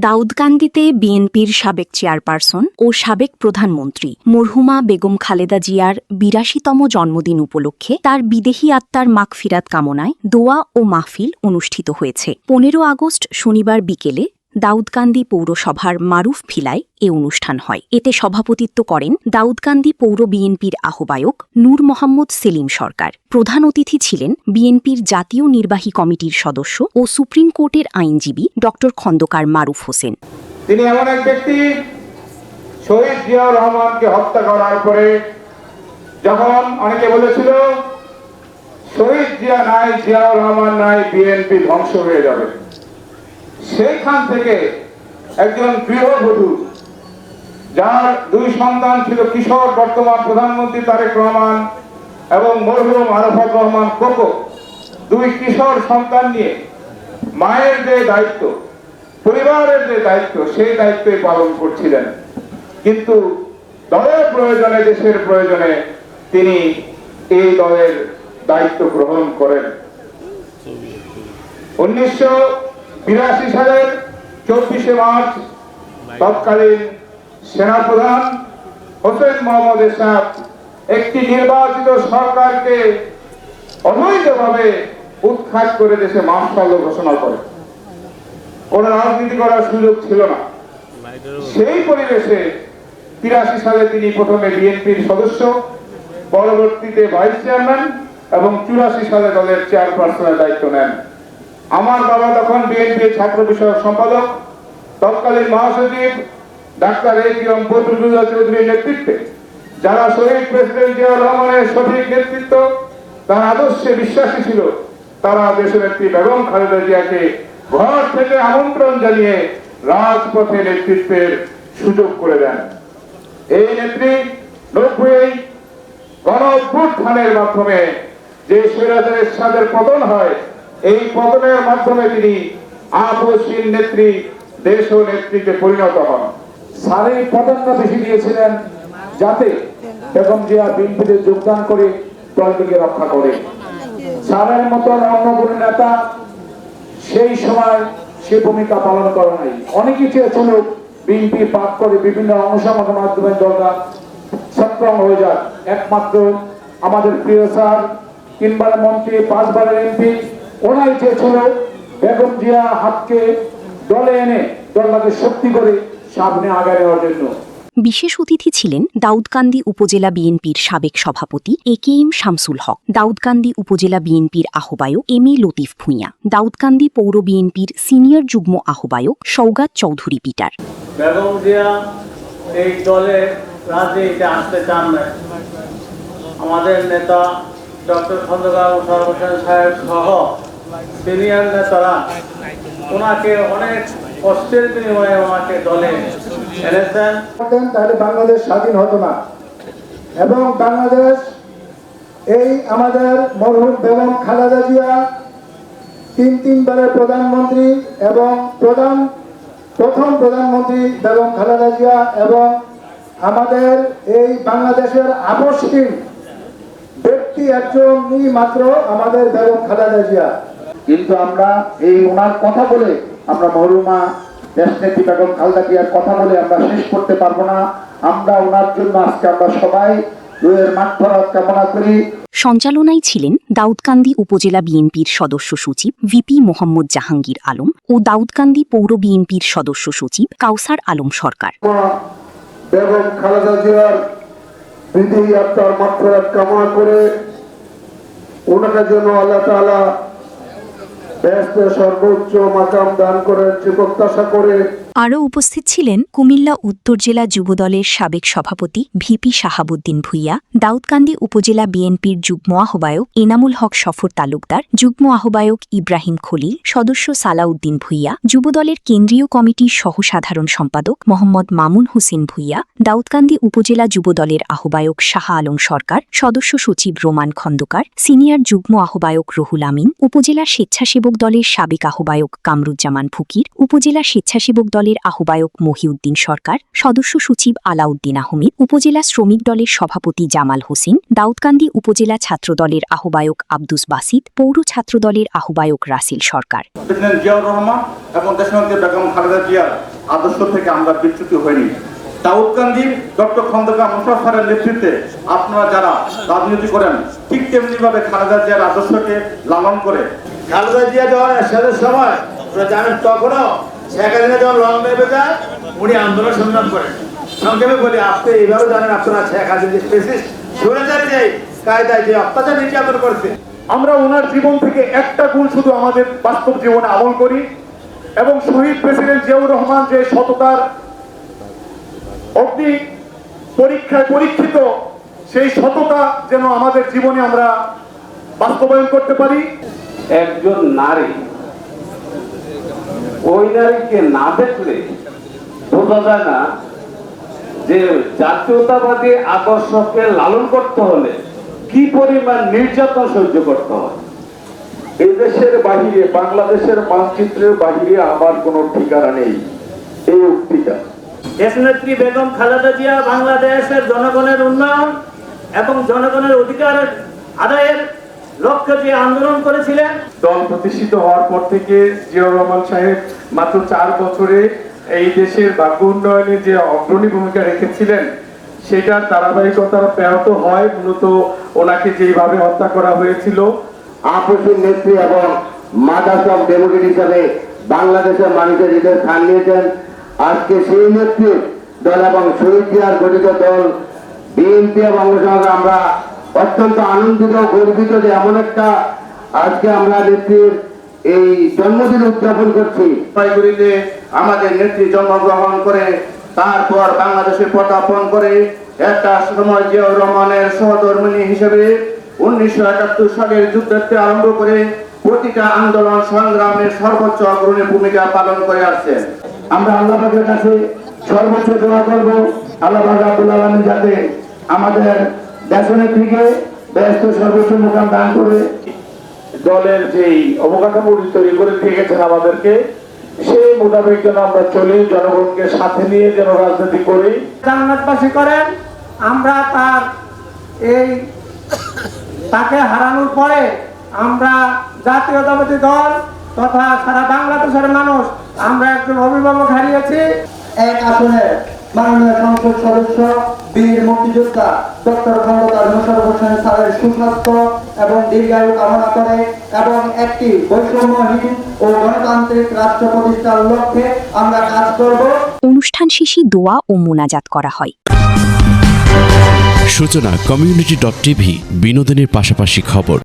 দাউদকান্দিতে বিএনপির সাবেক চেয়ারপারসন ও সাবেক প্রধানমন্ত্রী মরহুমা বেগম খালেদা জিয়ার ৮২তম জন্মদিন উপলক্ষে তার বিদেহী আত্মার মাগফিরাত কামনায় দোয়া ও মাহফিল অনুষ্ঠিত হয়েছে। ১৫ আগস্ট শনিবার বিকেলে দাউদকান্দি পৌরসভার মারুফ ভিলায় এ অনুষ্ঠান হয়। এতে সভাপতিত্ব করেন দাউদকান্দি পৌর বিএনপির আহ্বায়ক নূর মোহাম্মদ সেলিম সরকার। প্রধান অতিথি ছিলেন বিএনপির জাতীয় নির্বাহী কমিটির সদস্য ও সুপ্রিম কোর্টের আইনজীবী ড খন্দকার মারুফ হোসেন। তিনি এমন এক ব্যক্তি, শহীদ জিয়াউর রহমানকে হত্যা করার পরে যখন অনেকে বলেছিল শহীদ জিয়া নাই, জিয়াউর রহমান নাই, বিএনপি ধ্বংস হয়ে যাবে, সেইখান থেকে একজন গৃহবধূ যার 2 সন্তান ছিল, কিশোর বর্তমান প্রধানমন্ত্রী তারেক রহমান এবং মরহুম আরাফাত রহমান কোকো, 2 কিশোর সন্তান নিয়ে মায়ের যে দায়িত্ব, পরিবারের যে দায়িত্ব, সেই দায়িত্বই পালন করছিলেন। কিন্তু দলের প্রয়োজনে, দেশের প্রয়োজনে তিনি এই দলের দায়িত্ব গ্রহণ করেন। 1982 সালের 24শে মার্চ তৎকালীন সেনাপ্রধান হোসেন মোহাম্মদ এরশাদ একটি নির্বাচিত সরকারকে অবৈধভাবে উৎখাত করে দেশে মার্শাল ঘোষণা করে। কোন রাজনীতি করার সুযোগ ছিল না। সেই পরিবেশে 83 সালে তিনি প্রথমে বিএনপির সদস্য, পরবর্তীতে ভাইস চেয়ারম্যান এবং 84 সালে দলের চেয়ারপারসনের দায়িত্ব নেন। আমার বাবা তখন বিএনপির ছাত্র বিষয়ক সম্পাদক, তৎকালীন মহাসচিব ডাক্তার এ.কে.এম. বদরুদ্দোজা চৌধুরীর নেতৃত্বে যারা শহীদ প্রেসিডেন্ট জিয়াউর রহমানের সঠিক নেতৃত্ব, তার আদর্শে বিশ্বাসী ছিল, তারা দেশনেত্রী বেগম খালেদা জিয়াকে ঘর থেকে আমন্ত্রণ জানিয়ে রাজপথে নেতৃত্বের সুযোগ করে দেন। এই নেত্রী 90 গণ অভ্যুত্থানের মাধ্যমে যে স্বৈরাচার এরশাদের পতন হয়, এই পতনের মাধ্যমে তিনি আপসহীন নেত্রী, দেশ ও নেত্রীতে পরিণত হন। স্যারের প্রাধান্য বেশি দিয়েছিলেন যাতে বেগম জিয়া বিএনপিতে যোগদান করে দলটিকে রক্ষা করে। স্যারের মতন অন্য কোনো নেতা সেই সময় সে ভূমিকা পালন করে নাই। অনেকে চেয়েছিল বিএনপি পাক করে বিভিন্ন অংশগ্রহণের মাধ্যমে দলটা সক্রিয় হয়ে যায়। একমাত্র আমাদের প্রিয় স্যার, 3 বারের মন্ত্রী, 5 বারের এমপি, ওনাই চেয়েছিল বেগম জিয়া হাতকে দলে এনে দলটাকে শক্তি করে সামনে আগায় নেওয়ার জন্য। বিশেষ অতিথি ছিলেন দাউদকান্দি উপজেলা বিএনপির সাবেক সভাপতি এ.কে.এম. শামসুল হক, দাউদকান্দি উপজেলা বিএনপির আহ্বায়ক এম.এ. লতিফ ভূঁইয়া, দাউদকান্দি পৌর বিএনপির সিনিয়র যুগ্ম আহ্বায়ক সৌগাত চৌধুরী পিটার। বেগম জিয়া এই দলে রাজনীতিতে আসতে চান না। আমাদের নেতা ডক্টর খন্দকার হোসেন সাহেব সহ সিনিয়র নেতারা ওনাকে অনেক কষ্টের বিনিময়ে ওনাকে দলে এনেছেন। তাহলে বাংলাদেশ স্বাধীন হতো না এবং বাংলাদেশ এই আমাদের মরহুম বেগম খালেদা জিয়া 3 বারের প্রধানমন্ত্রী এবং প্রথম প্রধানমন্ত্রী বেগম খালেদা জিয়া এবং আমাদের এই বাংলাদেশের আপসহীন ব্যক্তি একজনই মাত্র আমাদের বেগম খালেদা জিয়া। কিন্তু আমরা এই ওনার কথা বলে, আমরা মরহুমা দেশনেত্রী বেগম খালেদা জিয়ার কথা বলে আমরা শেষ করতে পারবো না। আমরা ওনার জন্য আজকে আমরা সবাই রুহের মাগফিরাত কামনা করি। সঞ্চালনায় ছিলেন দাউদকান্দি উপজেলা বিএনপির সদস্য সচিব ভিপি মোহাম্মদ জাহাঙ্গীর আলম ও দাউদকান্দি পৌর বিএনপির সদস্য সচিব কাউসার আলম সরকার। বেগম খালেদা জিয়ার বিদেহী আত্মার মাগফিরাত কামনা করে ওনাকে যেন আল্লাহ তাআলা বেহেশতে সর্বোচ্চ মাকাম দান করেন সে প্রত্যাশা করে। আরও উপস্থিত ছিলেন কুমিল্লা উত্তর জেলা যুবদলের সাবেক সভাপতি ভিপি শাহাবুদ্দিন ভূঁইয়া, দাউদকান্দি উপজেলা বিএনপির যুগ্ম আহ্বায়ক এনামুল হক সফর তালুকদার, যুগ্ম আহ্বায়ক ইব্রাহিম খলিল, সদস্য সালাউদ্দিন ভূঁইয়া, যুবদলের কেন্দ্রীয় কমিটির সহসাধারণ সম্পাদক মোহাম্মদ মামুন হোসেন ভূঁইয়া, দাউদকান্দি উপজেলা যুবদলের আহ্বায়ক শাহ আলম সরকার, সদস্য সচিব রোমান খন্দকার, সিনিয়র যুগ্ম আহ্বায়ক রুহুল আমিন, উপজেলা স্বেচ্ছাসেবক দলের সাবেক আহ্বায়ক কামরুজ্জামান ফকির, উপজেলা স্বেচ্ছাসেবক দলের আহ্বায়ক মহিউদ্দিন সরকার, সদস্য সচিব আলাউদ্দিন আহমেদ, উপজেলা শ্রমিক দলের সভাপতি জামাল হোসেন, দাউদকান্দি উপজেলা ছাত্র দলের আহ্বায়ক আব্দুস বাসিত, পৌর ছাত্র দলের আহ্বায়ক রাসেল সরকার। জিয়াউর রহমান এবং দেশনেত্রী বেগম খালেদা জিয়া আদর্শ থেকে আমরা বিচ্যুত হইনি। দাউদকান্দি ডক্টর খন্দকার মোশাররফের নেতৃত্বে আপনারা যারা রাজনীতি করেন ঠিক তেমনি ভাবে খালেদা জিয়ার আদর্শকে লালন করে। খালেদা জিয়া যখন এরশাদের সময় আপনারা জানেন তখনও শেখ হাসিনা যখন লং ড্রাইভে যায় উনি আন্দোলন সংগ্রাম করেন। সংক্ষেপে বলি, আপনি এইভাবে জানেন আপনারা শেখ হাসিনা যে স্পেসিস্ট স্বৈরাচারী যে কায়দায় যে অত্যাচার নির্যাতন করছে। আমরা ওনার জীবন থেকে একটা গুণ শুধু আমাদের বাস্তব জীবনে আমল করি এবং শহীদ প্রেসিডেন্ট জিয়াউর রহমান যে সততার অগ্নি পরীক্ষায় পরীক্ষিত সেই সততা যেন আমাদের জীবনে আমরা বাস্তবায়ন করতে পারি। একজন নারী ওই নারীকে না দেখলে বোঝা যায় না যে জাতীয়তাবাদী আদর্শকে লালন করতে হলে কি পরিমাণ নির্যাতন সহ্য করতে হয়। এই দেশের বাহিরে, বাংলাদেশের মানচিত্রের বাহিরে আমার কোনো ঠিকানা নেই, এই উক্তিটা। দেশনেত্রী বেগম খালেদা জিয়া বাংলাদেশের জনগণের উন্নয়ন এবং জনগণের অধিকার আদায়ের লক্ষ্যে যে আন্দোলন করেছিলেন। দল প্রতিষ্ঠিত হওয়ার পর থেকে জিয়াউর রহমান সাহেব মাত্র 4 বছরে এই দেশের ভাগ্য উন্নয়নে যে অগ্রণী ভূমিকা রেখেছিলেন সেটার ধারাবাহিকতা ব্যাহত হয় মূলত ওনাকে যেভাবে হত্যা করা হয়েছিল। আপসীর নেত্রী এবং মাদার্স অফ ডেমোক্রেট হিসাবে বাংলাদেশের মানুষের হৃদয়ে স্থান নিয়েছেন। আজকে সেই নেত্রী দল এবং শহীদ জিয়ার গঠিত দল বিএনপি এবং আমরা অত্যন্ত আনন্দিত গর্বিত যে এমন একটা আজকে আমরা নেত্রীর এই জন্মদিন উদযাপন করছি। জলপাইগুড়িতে আমাদের নেত্রী জন্মগ্রহণ করে তারপর বাংলাদেশে পদার্পণ করে একটা সময় জিয়াউর রহমানের সহধর্মিণী হিসেবে 1971 সালের যুদ্ধে আরম্ভ করে প্রতিটা আন্দোলন সংগ্রামের সর্বোচ্চ অগ্রণী ভূমিকা পালন করে আসছেন। আমরা আল্লাহ পাকের কাছে সর্বোচ্চ দোয়া করব, আল্লাহ পাক রব্বুল আলামিন যাতে আমাদের দেশনেত্রীকে ব্যস্ত সর্বোচ্চ মুকাম দান করে। দলের যেই অবকাঠামো তৈরি করে দিয়ে গেছেন আমাদেরকে, সেই মোতাবেক যেন আমরা চলি, জনগণকে সাথে নিয়ে যেন রাজনীতি করি। জান্নাতবাসী করেন। আমরা তাকে হারানোর পরে আমরা জাতীয়তাবাদী দল তথা সারা বাংলাদেশের মানুষ আমরা একজন অভিভাবক হারিয়েছি। এক আসনে মাননীয় সংসদ সদস্য বীর মুক্তিযোদ্ধা ডক্টর খন্দকার মোশাররফ হোসেন স্যারের সুস্বাস্থ্য এবং দীর্ঘায়ু কামনা করে এবং একটি বৈষম্যহীন ও গণতান্ত্রিক রাষ্ট্র প্রতিষ্ঠার লক্ষ্যে আমরা কাজ করব। অনুষ্ঠান শেষে দোয়া ও মোনাজাত করা হয়। সূচনা community.tv বিনোদনের পাশাপাশি খবর।